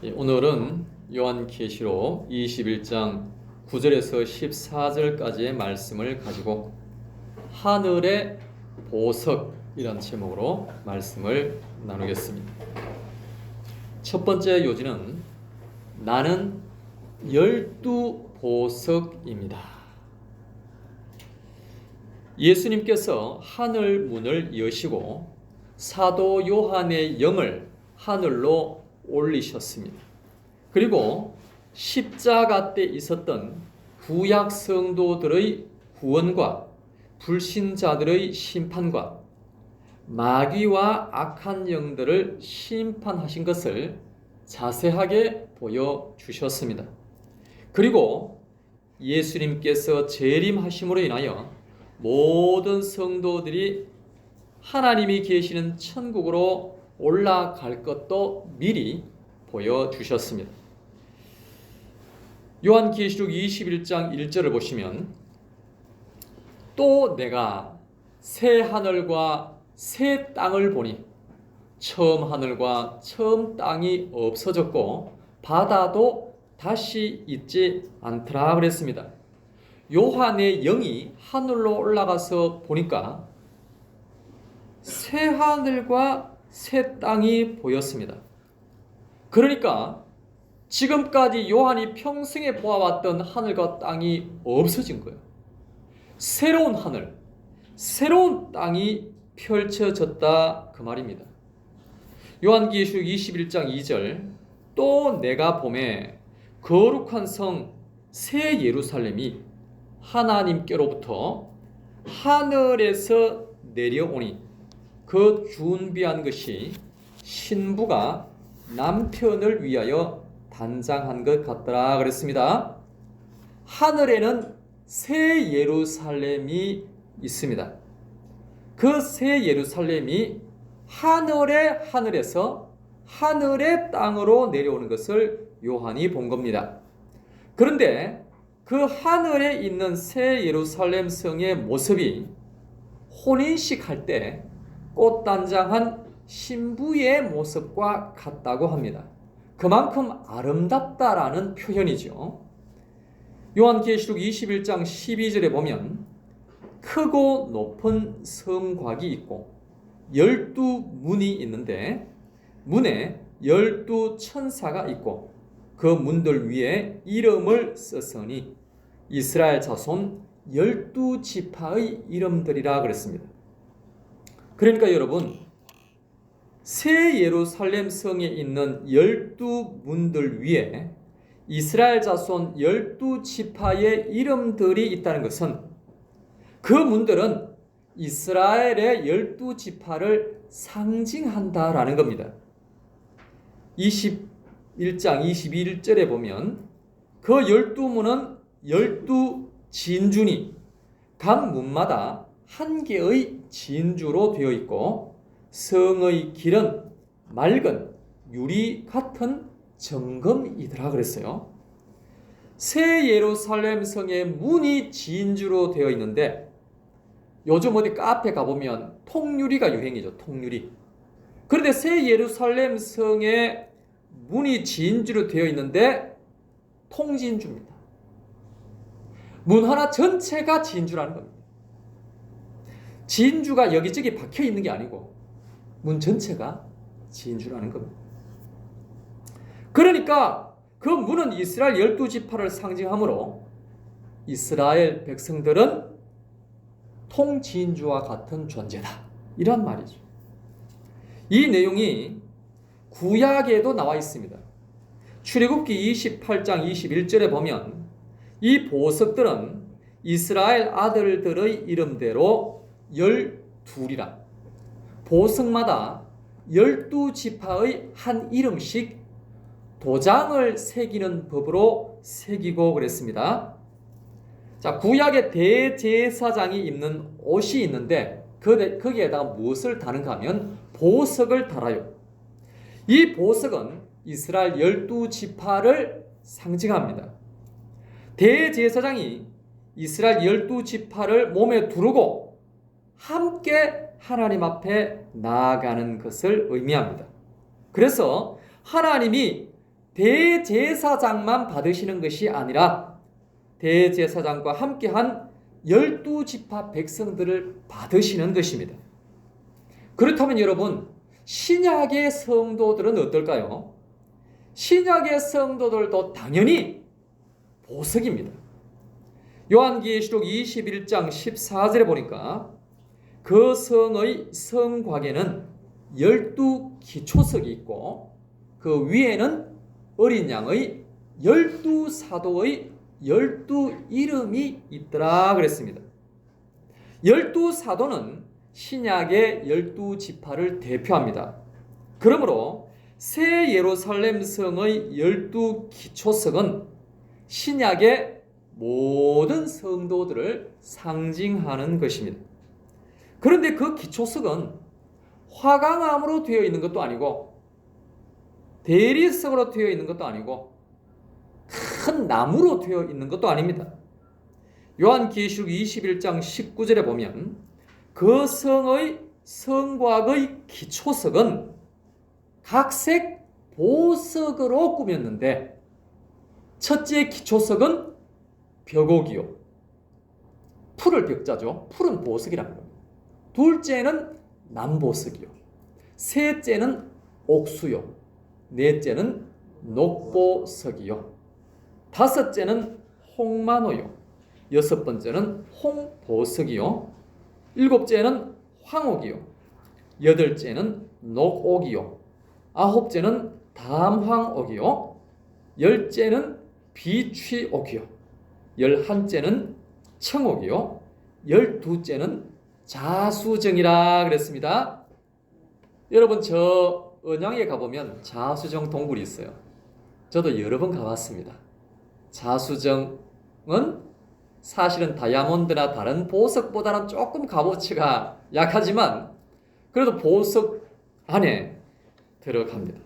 오늘은 요한계시록 21장 9절에서 14절까지의 말씀을 가지고 하늘의 보석이란 제목으로 말씀을 나누겠습니다. 첫 번째 요지는 나는 12보석입니다. 예수님께서 하늘 문을 여시고 사도 요한의 영을 하늘로 올리셨습니다. 그리고 십자가 때 있었던 구약 성도들의 구원과 불신자들의 심판과 마귀와 악한 영들을 심판하신 것을 자세하게 보여주셨습니다. 그리고 예수님께서 재림하심으로 인하여 모든 성도들이 하나님이 계시는 천국으로 올라갈 것도 미리 보여주셨습니다. 요한계시록 21장 1절을 보시면 또 내가 새 하늘과 새 땅을 보니 처음 하늘과 처음 땅이 없어졌고 바다도 다시 있지 않더라 그랬습니다. 요한의 영이 하늘로 올라가서 보니까 새 하늘과 새 땅이 보였습니다. 그러니까 지금까지 요한이 평생에 보아왔던 하늘과 땅이 없어진 거예요. 새로운 하늘, 새로운 땅이 펼쳐졌다 그 말입니다. 요한계시록 21장 2절 또 내가 보매 거룩한 성 새 예루살렘이 하나님께로부터 하늘에서 내려오니 그 준비한 것이 신부가 남편을 위하여 단장한 것 같더라 그랬습니다. 하늘에는 새 예루살렘이 있습니다. 그 새 예루살렘이 하늘의 하늘에서 하늘의 땅으로 내려오는 것을 요한이 본 겁니다. 그런데 그 하늘에 있는 새 예루살렘 성의 모습이 혼인식 할 때 꽃단장한 신부의 모습과 같다고 합니다. 그만큼 아름답다라는 표현이죠. 요한계시록 21장 12절에 보면 크고 높은 성곽이 있고 12문이 있는데 문에 12천사가 있고 그 문들 위에 이름을 썼으니 이스라엘 자손 12지파의 이름들이라 그랬습니다. 그러니까 여러분, 새 예루살렘 성에 있는 12문들 위에 이스라엘 자손 12지파의 이름들이 있다는 것은 그 문들은 이스라엘의 12지파를 상징한다라는 겁니다. 21장 21절에 보면 그 12문은 12진주니 각 문마다 한 개의 진주로 되어 있고 성의 길은 맑은 유리 같은 정금이더라 그랬어요. 새 예루살렘 성의 문이 진주로 되어 있는데 요즘 어디 카페 가보면 통유리가 유행이죠. 통유리. 그런데 새 예루살렘 성의 문이 진주로 되어 있는데 통진주입니다. 문 하나 전체가 진주라는 겁니다. 진주가 여기저기 박혀 있는 게 아니고 문 전체가 진주라는 겁니다. 그러니까 그 문은 이스라엘 12지파를 상징하므로 이스라엘 백성들은 통진주와 같은 존재다. 이런 말이죠. 이 내용이 구약에도 나와 있습니다. 출애굽기 28장 21절에 보면 이 보석들은 이스라엘 아들들의 이름대로 12이라 보석마다 12지파의 한 이름씩 도장을 새기는 법으로 새기고 그랬습니다. 자, 구약의 대제사장이 입는 옷이 있는데 거기에다가 무엇을 다는가 하면 보석을 달아요. 이 보석은 이스라엘 12지파를 상징합니다. 대제사장이 이스라엘 12지파를 몸에 두르고 함께 하나님 앞에 나아가는 것을 의미합니다. 그래서 하나님이 대제사장만 받으시는 것이 아니라 대제사장과 함께한 12지파 백성들을 받으시는 것입니다. 그렇다면 여러분, 신약의 성도들은 어떨까요? 신약의 성도들도 당연히 보석입니다. 요한계시록 21장 14절에 보니까 그 성의 성곽에는 12기초석이 있고 그 위에는 어린 양의 12사도의 12이름이 있더라 그랬습니다. 12사도는 신약의 12지파를 대표합니다. 그러므로 새 예루살렘 성의 12기초석은 신약의 모든 성도들을 상징하는 것입니다. 그런데 그 기초석은 화강암으로 되어 있는 것도 아니고 대리석으로 되어 있는 것도 아니고 큰 나무로 되어 있는 것도 아닙니다. 요한계시록 21장 19절에 보면 그 성의 성곽의 기초석은 각색 보석으로 꾸몄는데 첫째 기초석은 벽옥이요. 풀을 벽자죠. 풀은 보석이라는 겁니다. 둘째는 남보석이요. 셋째는 옥수요. 넷째는 녹보석이요. 다섯째는 홍마노요. 여섯 번째는 홍보석이요. 일곱째는 황옥이요. 여덟째는 녹옥이요. 아홉째는 담황옥이요. 열째는 비취옥이요. 열한째는 청옥이요. 열두째는 자수정이라 그랬습니다. 여러분, 저 언양에 가보면 자수정 동굴이 있어요. 저도 여러 번 가봤습니다. 자수정은 사실은 다이아몬드나 다른 보석보다는 조금 값어치가 약하지만 그래도 보석 안에 들어갑니다.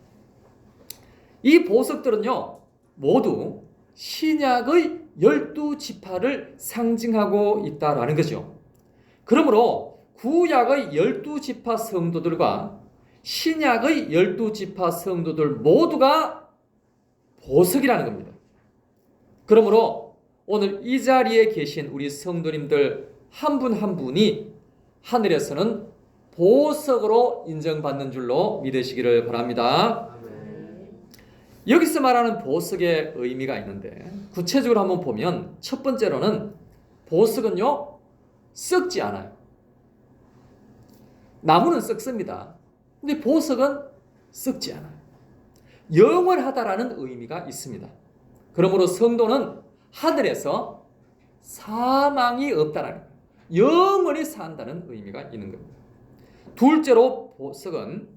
이 보석들은요 모두 신약의 12지파를 상징하고 있다라는 거죠. 그러므로 구약의 12지파 성도들과 신약의 12지파 성도들 모두가 보석이라는 겁니다. 그러므로 오늘 이 자리에 계신 우리 성도님들 한 분 한 분이 하늘에서는 보석으로 인정받는 줄로 믿으시기를 바랍니다. 여기서 말하는 보석의 의미가 있는데 구체적으로 한번 보면 첫 번째로는 보석은요 썩지 않아요. 나무는 썩습니다. 근데 보석은 썩지 않아요. 영원하다라는 의미가 있습니다. 그러므로 성도는 하늘에서 사망이 없다라는 거예요. 영원히 산다는 의미가 있는 겁니다. 둘째로 보석은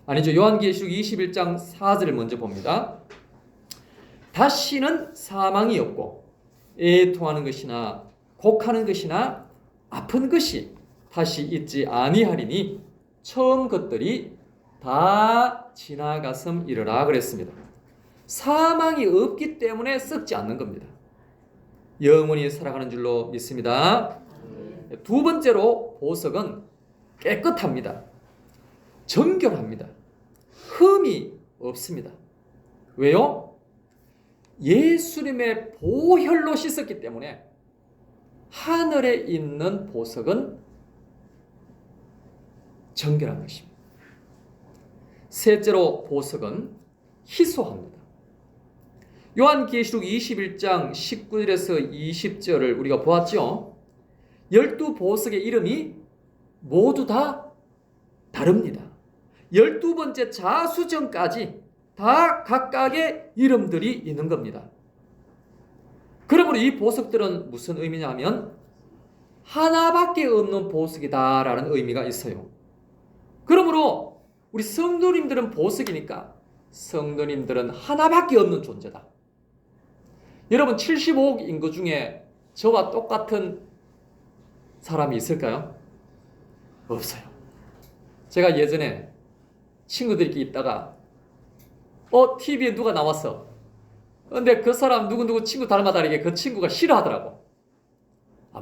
아니죠. 요한계시록 21장 4절을 먼저 봅니다. 다시는 사망이 없고 애통하는 것이나 곡하는 것이나 아픈 것이 다시 있지 아니하리니 처음 것들이 다 지나갔음이러라 그랬습니다. 사망이 없기 때문에 썩지 않는 겁니다. 영원히 살아가는 줄로 믿습니다. 두 번째로 보석은 깨끗합니다. 정결합니다. 흠이 없습니다. 왜요? 예수님의 보혈로 씻었기 때문에 하늘에 있는 보석은 정결한 것입니다. 셋째로 보석은 희소합니다. 요한계시록 21장 19절에서 20절을 우리가 보았죠. 12보석의 이름이 모두 다 다릅니다. 12번째 자수정까지 다 각각의 이름들이 있는 겁니다. 그러므로 이 보석들은 무슨 의미냐 하면 하나밖에 없는 보석이다라는 의미가 있어요. 그러므로 우리 성도님들은 보석이니까 성도님들은 하나밖에 없는 존재다. 여러분 75억 인구 중에 저와 똑같은 사람이 있을까요? 없어요. 제가 예전에 친구들끼리 있다가 TV에 누가 나왔어. 근데 그 사람 누구누구 친구 닮아다니게 그 친구가 싫어하더라고.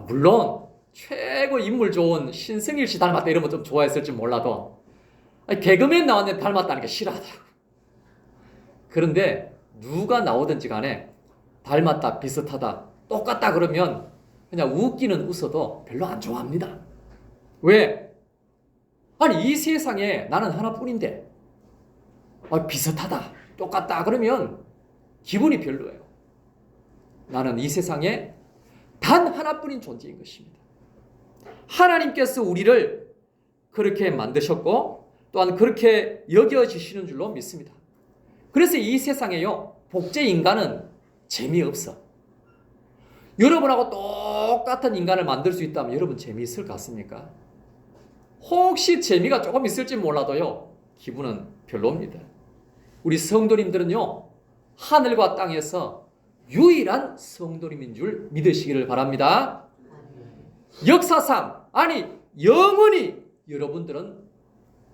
물론 최고 인물 좋은 신승일 씨 닮았다 이런 거 좀 좋아했을지 몰라도 개그맨 나왔는데 닮았다는 게 싫어하더라고. 그런데 누가 나오든지 간에 닮았다, 비슷하다, 똑같다 그러면 그냥 웃기는 웃어도 별로 안 좋아합니다. 왜? 아니 이 세상에 나는 하나뿐인데 비슷하다, 똑같다 그러면 기분이 별로예요. 나는 이 세상에 단 하나뿐인 존재인 것입니다. 하나님께서 우리를 그렇게 만드셨고 또한 그렇게 여겨지시는 줄로 믿습니다. 그래서 이 세상에요, 복제 인간은 재미없어. 여러분하고 똑같은 인간을 만들 수 있다면 여러분 재미있을 것 같습니까? 혹시 재미가 조금 있을지 몰라도요, 기분은 별로입니다. 우리 성도님들은요, 하늘과 땅에서 유일한 성도님인 줄 믿으시기를 바랍니다. 역사상, 아니 영원히 여러분들은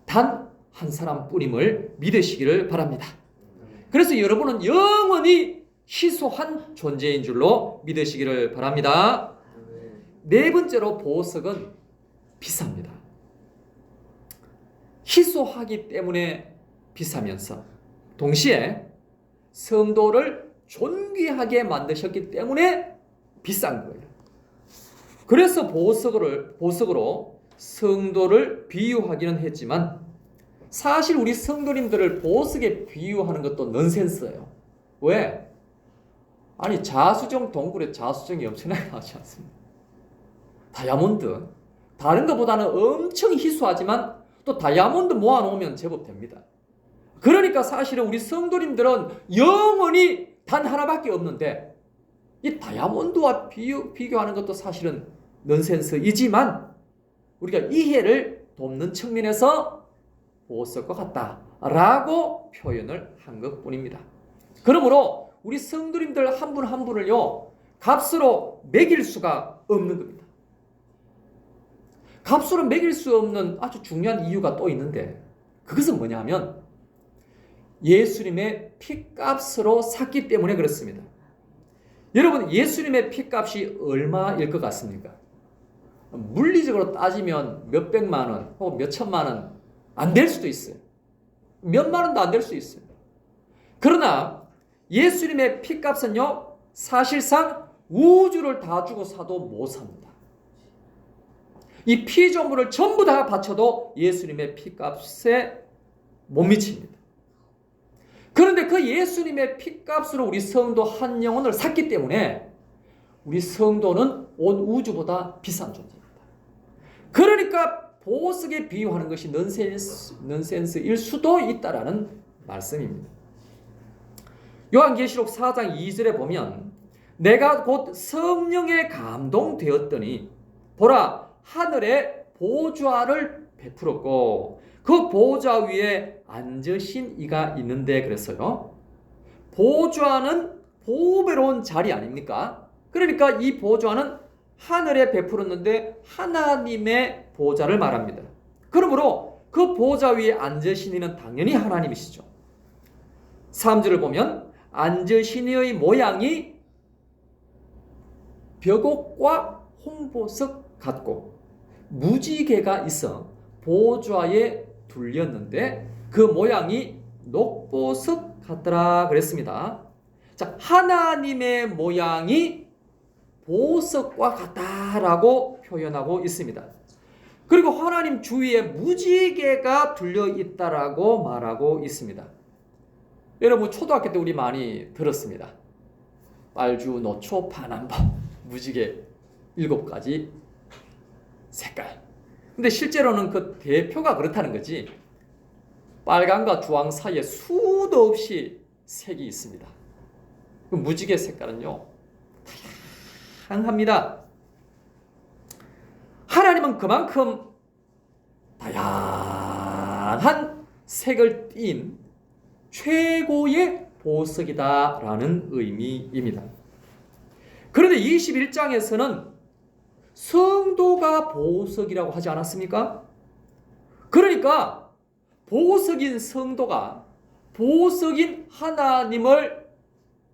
단 한 사람뿐임을 믿으시기를 바랍니다. 그래서 여러분은 영원히 희소한 존재인 줄로 믿으시기를 바랍니다. 네 번째로 보석은 비쌉니다. 희소하기 때문에 비싸면서 동시에 성도를 존귀하게 만드셨기 때문에 비싼 거예요. 그래서 보석으로 성도를 비유하기는 했지만 사실 우리 성도님들을 보석에 비유하는 것도 넌센스예요. 왜? 아니 자수정 동굴에 자수정이 엄청나게 나지 않습니다. 다이아몬드, 다른 것보다는 엄청 희소하지만 또 다이아몬드 모아놓으면 제법 됩니다. 그러니까 사실은 우리 성도님들은 영원히 단 하나밖에 없는데 이 다이아몬드와 비교하는 것도 사실은 넌센스이지만 우리가 이해를 돕는 측면에서 보석과 같다라고 표현을 한 것뿐입니다. 그러므로 우리 성도님들 한 분 한 분을요, 값으로 매길 수가 없는 겁니다. 값으로 매길 수 없는 아주 중요한 이유가 또 있는데 그것은 뭐냐면 예수님의 피값으로 샀기 때문에 그렇습니다. 여러분, 예수님의 피값이 얼마일 것 같습니까? 물리적으로 따지면 몇백만 원 혹은 몇천만 원 안 될 수도 있어요. 몇만 원도 안 될 수 있어요. 그러나 예수님의 피값은요, 사실상 우주를 다 주고 사도 못 삽니다. 이 피조물을 전부 다 바쳐도 예수님의 피값에 못 미칩니다. 그런데 그 예수님의 피값으로 우리 성도 한 영혼을 샀기 때문에 우리 성도는 온 우주보다 비싼 존재입니다. 그러니까 보석에 비유하는 것이 넌센스일 수도 있다라는 말씀입니다. 요한계시록 4장 2절에 보면 내가 곧 성령에 감동되었더니 보라 하늘에 보좌를 베풀었고 그 보좌 위에 앉으신 이가 있는데 그랬어요. 보좌는 보배로운 자리 아닙니까? 그러니까 이 보좌는 하늘에 베풀었는데 하나님의 보좌를 말합니다. 그러므로 그 보좌 위에 앉으신 이는 당연히 하나님이시죠. 3절을 보면 앉으신 이의 모양이 벽옥과 홍보석 같고 무지개가 있어 보좌에 둘렸는데 그 모양이 녹보석 같더라 그랬습니다. 자, 하나님의 모양이 보석과 같다라고 표현하고 있습니다. 그리고 하나님 주위에 무지개가 둘려 있다라고 말하고 있습니다. 여러분 초등학교 때 우리 많이 들었습니다. 빨주, 노초, 파남보, 무지개 7가지 색깔. 근데 실제로는 그 대표가 그렇다는 거지. 빨강과 주황 사이에 수도 없이 색이 있습니다. 그 무지개 색깔은요, 다양합니다. 하나님은 그만큼 다양한 색을 띤 최고의 보석이다라는 의미입니다. 그런데 21장에서는 성도가 보석이라고 하지 않았습니까? 그러니까 보석인 성도가 보석인 하나님을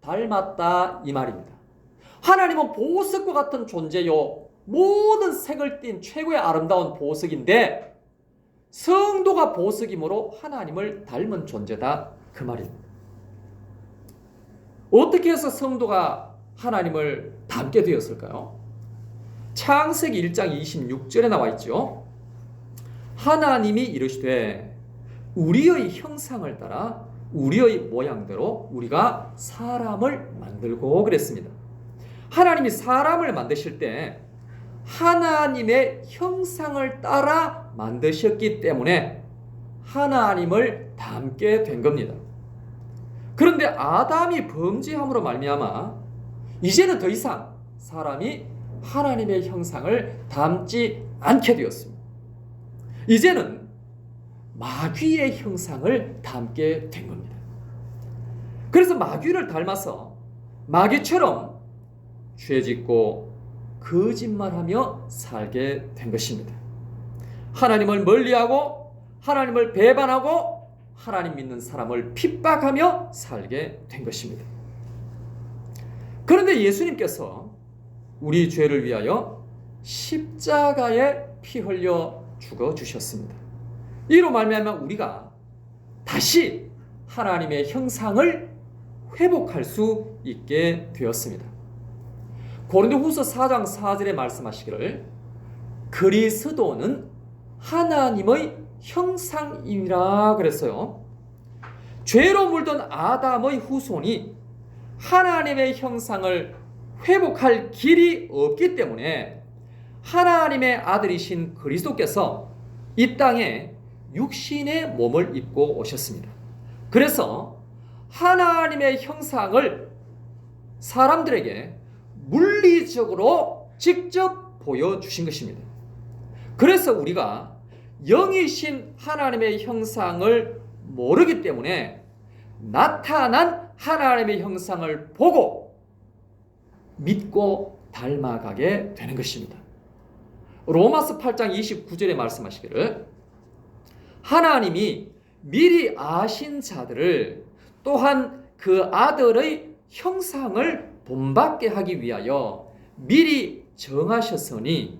닮았다 이 말입니다. 하나님은 보석과 같은 존재요, 모든 색을 띤 최고의 아름다운 보석인데 성도가 보석이므로 하나님을 닮은 존재다 그 말입니다. 어떻게 해서 성도가 하나님을 닮게 되었을까요? 창세기 1장 26절에 나와 있죠. 하나님이 이르시되 우리의 형상을 따라 우리의 모양대로 우리가 사람을 만들고 그랬습니다. 하나님이 사람을 만드실 때 하나님의 형상을 따라 만드셨기 때문에 하나님을 닮게 된 겁니다. 그런데 아담이 범죄함으로 말미암아 이제는 더 이상 사람이 하나님의 형상을 닮지 않게 되었습니다. 이제는 마귀의 형상을 닮게 된 겁니다. 그래서 마귀를 닮아서 마귀처럼 죄짓고 거짓말하며 살게 된 것입니다. 하나님을 멀리하고 하나님을 배반하고 하나님 믿는 사람을 핍박하며 살게 된 것입니다. 그런데 예수님께서 우리 죄를 위하여 십자가에 피 흘려 죽어 주셨습니다. 이로 말미암아 우리가 다시 하나님의 형상을 회복할 수 있게 되었습니다. 고린도후서 4장 4절에 말씀하시기를 그리스도는 하나님의 형상이라 그랬어요. 죄로 물든 아담의 후손이 하나님의 형상을 회복할 길이 없기 때문에 하나님의 아들이신 그리스도께서 이 땅에 육신의 몸을 입고 오셨습니다. 그래서 하나님의 형상을 사람들에게 물리적으로 직접 보여주신 것입니다. 그래서 우리가 영이신 하나님의 형상을 모르기 때문에 나타난 하나님의 형상을 보고 믿고 닮아가게 되는 것입니다. 로마서 8장 29절에 말씀하시기를 하나님이 미리 아신 자들을 또한 그 아들의 형상을 본받게 하기 위하여 미리 정하셨으니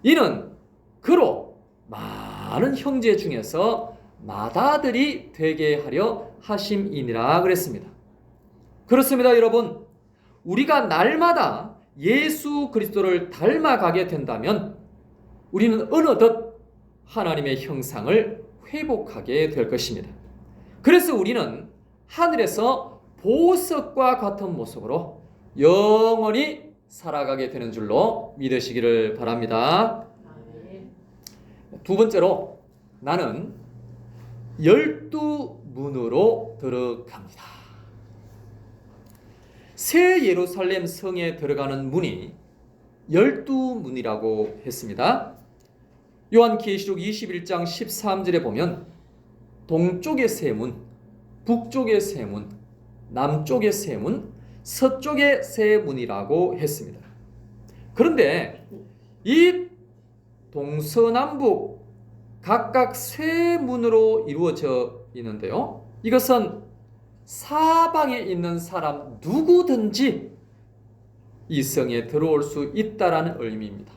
이는 그로 많은 형제 중에서 맏아들이 되게 하려 하심이니라 그랬습니다. 그렇습니다, 여러분. 우리가 날마다 예수 그리스도를 닮아가게 된다면 우리는 어느덧 하나님의 형상을 회복하게 될 것입니다. 그래서 우리는 하늘에서 보석과 같은 모습으로 영원히 살아가게 되는 줄로 믿으시기를 바랍니다. 두 번째로 나는 12문으로 들어갑니다. 새 예루살렘 성에 들어가는 문이 12문이라고 했습니다. 요한계시록 21장 13절에 보면 동쪽의 세 문, 북쪽의 세 문, 남쪽의 세 문, 서쪽의 세 문이라고 했습니다. 그런데 이 동서남북 각각 세 문으로 이루어져 있는데요. 이것은 사방에 있는 사람 누구든지 이 성에 들어올 수 있다라는 의미입니다.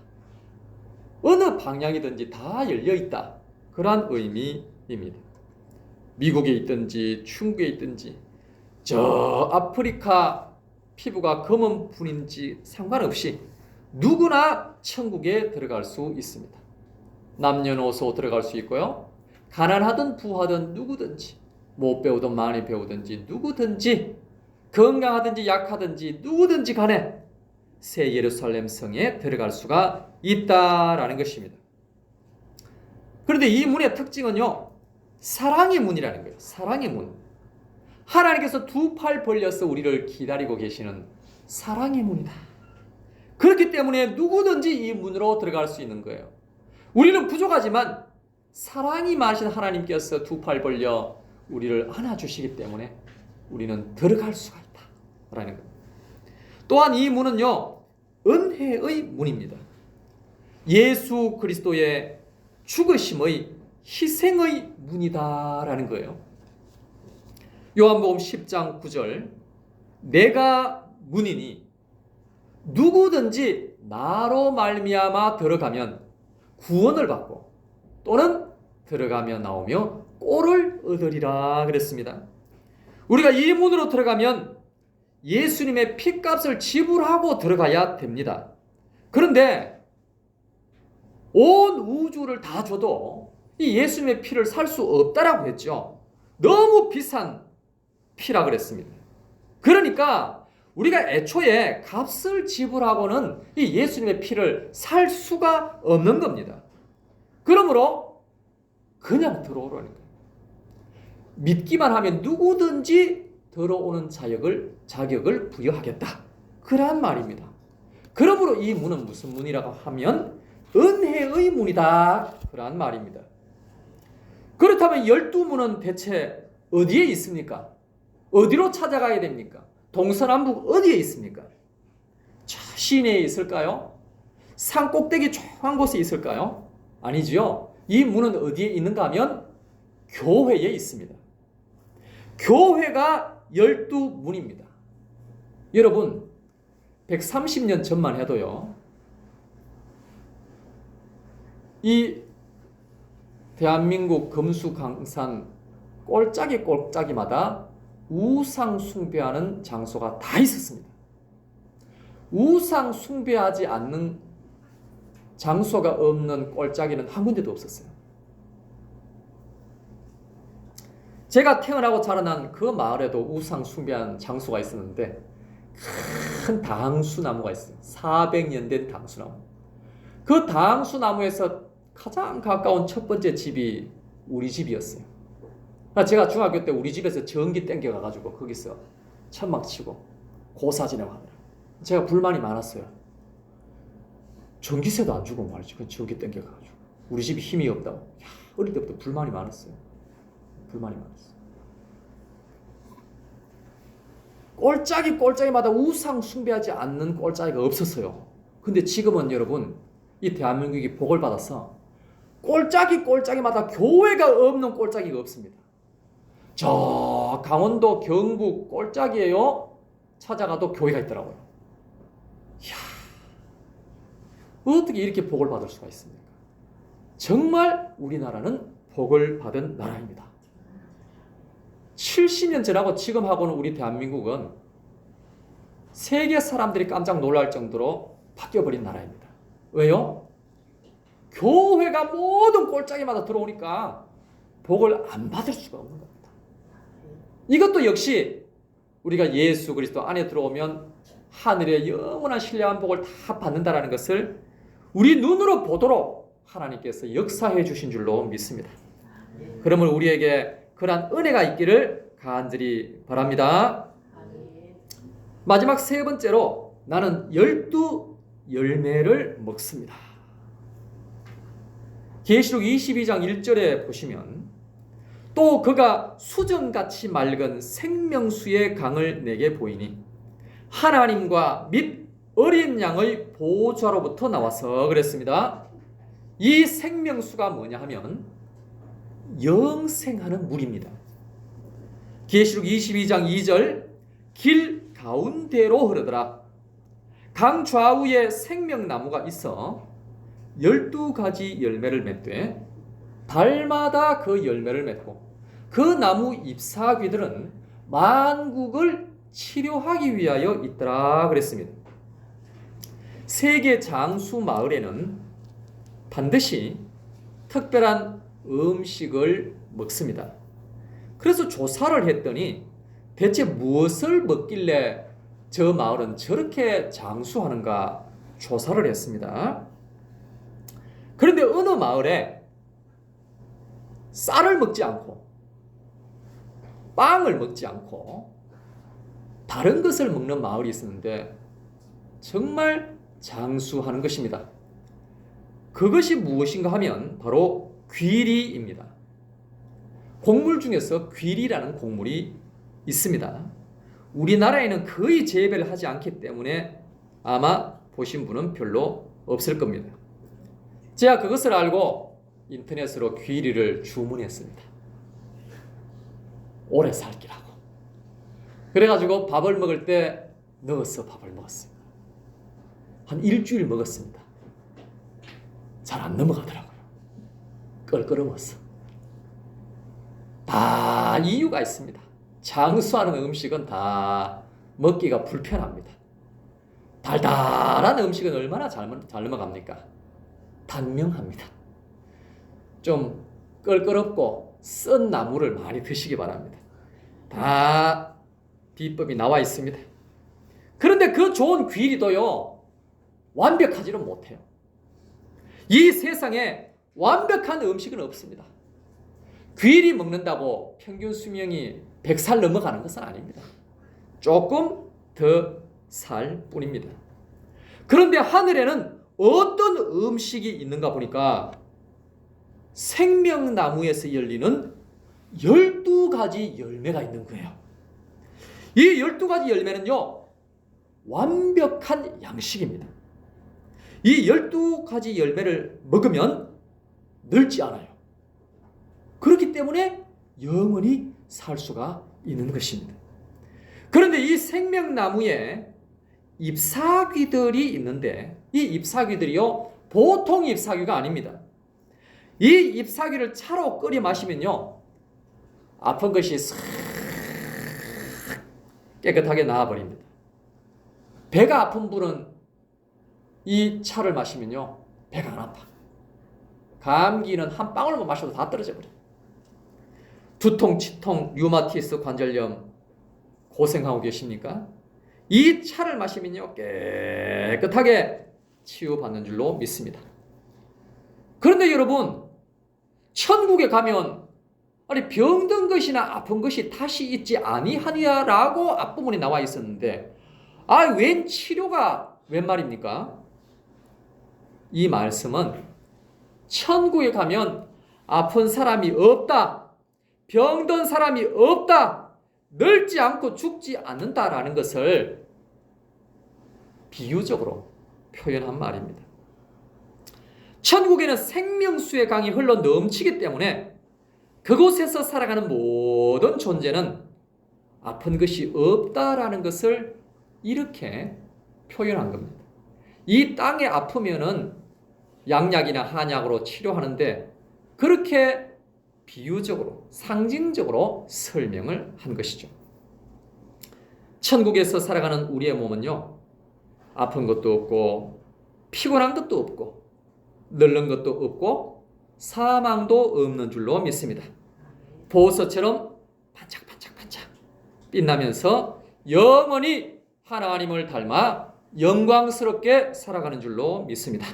어느 방향이든지 다 열려있다. 그러한 의미입니다. 미국에 있든지 중국에 있든지 저 아프리카 피부가 검은 분인지 상관없이 누구나 천국에 들어갈 수 있습니다. 남녀노소 들어갈 수 있고요. 가난하든 부하든 누구든지 못 배우든 많이 배우든지 누구든지 건강하든지 약하든지 누구든지 간에 새 예루살렘 성에 들어갈 수가 있다라는 것입니다. 그런데 이 문의 특징은요, 사랑의 문이라는 거예요. 사랑의 문. 하나님께서 두 팔 벌려서 우리를 기다리고 계시는 사랑의 문이다. 그렇기 때문에 누구든지 이 문으로 들어갈 수 있는 거예요. 우리는 부족하지만 사랑이 많으신 하나님께서 두 팔 벌려 우리를 안아주시기 때문에 우리는 들어갈 수가 있다라는 거예요. 또한 이 문은요, 은혜의 문입니다. 예수 그리스도의 죽으심의 희생의 문이다라는 거예요. 요한복음 10장 9절 내가 문이니 누구든지 나로 말미암아 들어가면 구원을 받고 또는 들어가며 나오며 꼴을 얻으리라 그랬습니다. 우리가 이 문으로 들어가면 예수님의 피값을 지불하고 들어가야 됩니다. 그런데 온 우주를 다 줘도 이 예수님의 피를 살 수 없다라고 했죠. 너무 비싼 피라 그랬습니다. 그러니까 우리가 애초에 값을 지불하고는 이 예수님의 피를 살 수가 없는 겁니다. 그러므로 그냥 들어오라니까. 믿기만 하면 누구든지 들어오는 자격을 부여하겠다. 그러한 말입니다. 그러므로 이 문은 무슨 문이라고 하면 은혜의 문이다. 그러한 말입니다. 그렇다면 12문은 대체 어디에 있습니까? 어디로 찾아가야 됩니까? 동서남북 어디에 있습니까? 저 시내에 있을까요? 산 꼭대기 조그만 곳에 있을까요? 아니지요. 이 문은 어디에 있는가 하면 교회에 있습니다. 교회가 12문입니다. 여러분 130년 전만 해도요. 이 대한민국 금수강산 꼴짜기마다 우상 숭배하는 장소가 다 있었습니다. 우상 숭배하지 않는 장소가 없는 꼴짜기는 한 군데도 없었어요. 제가 태어나고 자라난 그 마을에도 우상 숭배한 장소가 있었는데 큰 당수나무가 있어요. 400년 된 당수나무. 그 당수나무에서 가장 가까운 첫 번째 집이 우리 집이었어요. 제가 중학교 때 우리 집에서 전기 땡겨가가지고 거기서 천막 치고 고사 지내고 하더라고요. 제가 불만이 많았어요. 전기세도 안 주고 말이지. 그 전기 땡겨가지고 우리 집이 힘이 없다고. 어릴 때부터 불만이 많았어요. 꼴짜기마다 우상 숭배하지 않는 꼴짜기가 없었어요. 근데 지금은 여러분 이 대한민국이 복을 받아서 꼴짜기마다 교회가 없는 꼴짜기가 없습니다. 저 강원도 경북 꼴짜기에요 찾아가도 교회가 있더라고요. 이야, 어떻게 이렇게 복을 받을 수가 있습니까? 정말 우리나라는 복을 받은 나라입니다. 70년 전하고 지금하고는 우리 대한민국은 세계 사람들이 깜짝 놀랄 정도로 바뀌어버린 나라입니다. 왜요? 교회가 모든 꼴짜기마다 들어오니까 복을 안 받을 수가 없는 겁니다. 이것도 역시 우리가 예수 그리스도 안에 들어오면 하늘의 영원한 신령한 복을 다 받는다는 것을 우리 눈으로 보도록 하나님께서 역사해 주신 줄로 믿습니다. 그러면 우리에게 그러한 은혜가 있기를 간절히 바랍니다. 마지막 세 번째로 나는 12열매를 먹습니다. 계시록 22장 1절에 보시면 또 그가 수정같이 맑은 생명수의 강을 내게 보이니 하나님과 및 어린 양의 보호자로부터 나와서 그랬습니다. 이 생명수가 뭐냐 하면 영생하는 물입니다. 계시록 22장 2절 길 가운데로 흐르더라. 강 좌우에 생명나무가 있어 12가지 열매를 맺되 달마다 그 열매를 맺고 그 나무 잎사귀들은 만국을 치료하기 위하여 있더라 그랬습니다. 세계 장수 마을에는 반드시 특별한 음식을 먹습니다. 그래서 조사를 했더니 대체 무엇을 먹길래 저 마을은 저렇게 장수하는가 조사를 했습니다. 그런데 어느 마을에 쌀을 먹지 않고 빵을 먹지 않고 다른 것을 먹는 마을이 있었는데 정말 장수하는 것입니다. 그것이 무엇인가 하면 바로 귀리입니다. 곡물 중에서 귀리라는 곡물이 있습니다. 우리나라에는 거의 재배를 하지 않기 때문에 아마 보신 분은 별로 없을 겁니다. 제가 그것을 알고 인터넷으로 귀리를 주문했습니다. 오래 살기라고. 그래가지고 밥을 먹을 때 넣어서 밥을 먹었습니다. 한 일주일 먹었습니다. 잘 안 넘어가더라고요. 껄끄러워서. 다 이유가 있습니다. 장수하는 음식은 다 먹기가 불편합니다. 달달한 음식은 얼마나 잘 넘어갑니까? 단명합니다. 좀 껄끄럽고 쓴 나물을 많이 드시기 바랍니다. 다 비법이 나와 있습니다. 그런데 그 좋은 귀리도요, 완벽하지는 못해요. 이 세상에 완벽한 음식은 없습니다. 귀리 먹는다고 평균 수명이 100살 넘어가는 것은 아닙니다. 조금 더 살 뿐입니다. 그런데 하늘에는 어떤 음식이 있는가 보니까 생명나무에서 열리는 12가지 열매가 있는 거예요. 이 12가지 열매는요, 완벽한 양식입니다. 이 12가지 열매를 먹으면 늙지 않아요. 그렇기 때문에 영원히 살 수가 있는 것입니다. 그런데 이 생명나무에 잎사귀들이 있는데 이 잎사귀들이요, 보통 잎사귀가 아닙니다. 이 잎사귀를 차로 끓여 마시면요, 아픈 것이 싹 깨끗하게 나아버립니다. 배가 아픈 분은 이 차를 마시면요, 배가 안 아파. 감기는 한 방울만 마셔도 다 떨어져 버려요. 두통, 치통, 류마티스 관절염 고생하고 계십니까? 이 차를 마시면요, 깨끗하게 치유받는 줄로 믿습니다. 그런데 여러분, 천국에 가면 아니 병든 것이나 아픈 것이 다시 있지 아니하니라고 앞부분에 나와 있었는데, 웬 치료가 웬 말입니까? 이 말씀은 천국에 가면 아픈 사람이 없다, 병든 사람이 없다, 늙지 않고 죽지 않는다라는 것을 비유적으로 표현한 말입니다. 천국에는 생명수의 강이 흘러 넘치기 때문에 그곳에서 살아가는 모든 존재는 아픈 것이 없다라는 것을 이렇게 표현한 겁니다. 이 땅에 아프면은 양약이나 한약으로 치료하는데 그렇게 비유적으로, 상징적으로 설명을 한 것이죠. 천국에서 살아가는 우리의 몸은요, 아픈 것도 없고 피곤한 것도 없고 늙는 것도 없고 사망도 없는 줄로 믿습니다. 보석처럼 반짝반짝반짝 빛나면서 영원히 하나님을 닮아 영광스럽게 살아가는 줄로 믿습니다.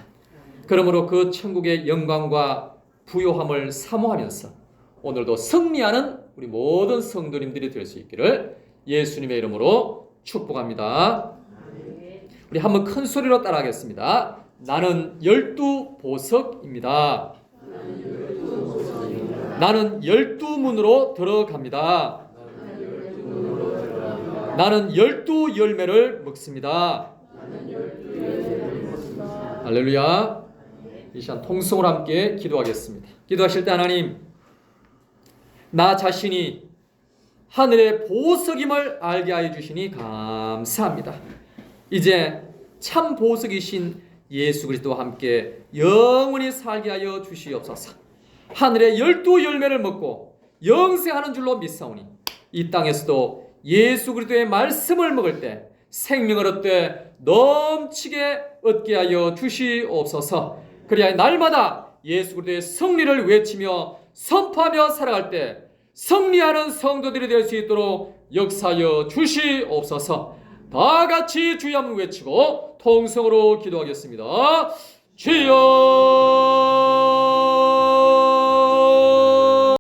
그러므로 그 천국의 영광과 부요함을 사모하면서 오늘도 승리하는 우리 모든 성도님들이 될 수 있기를 예수님의 이름으로 축복합니다. 우리 한번 큰 소리로 따라하겠습니다. 나는 12보석입니다. 나는 12문으로 들어갑니다. 나는 12열매를 먹습니다. 할렐루야. 이 시간 통성으로 함께 기도하겠습니다. 기도하실 때 하나님, 나 자신이 하늘의 보석임을 알게 하여 주시니 감사합니다. 이제 참 보석이신 예수 그리스도와 함께 영원히 살게 하여 주시옵소서. 하늘의 12열매를 먹고 영생하는 줄로 믿사오니 이 땅에서도 예수 그리스도의 말씀을 먹을 때 생명을 얻되 넘치게 얻게 하여 주시옵소서. 그리하여 날마다 예수 그리스도의 승리를 외치며 선포하며 살아갈 때 승리하는 성도들이 될 수 있도록 역사하여 주시옵소서. 다 같이 주여 한번 외치고 통성으로 기도하겠습니다. 주여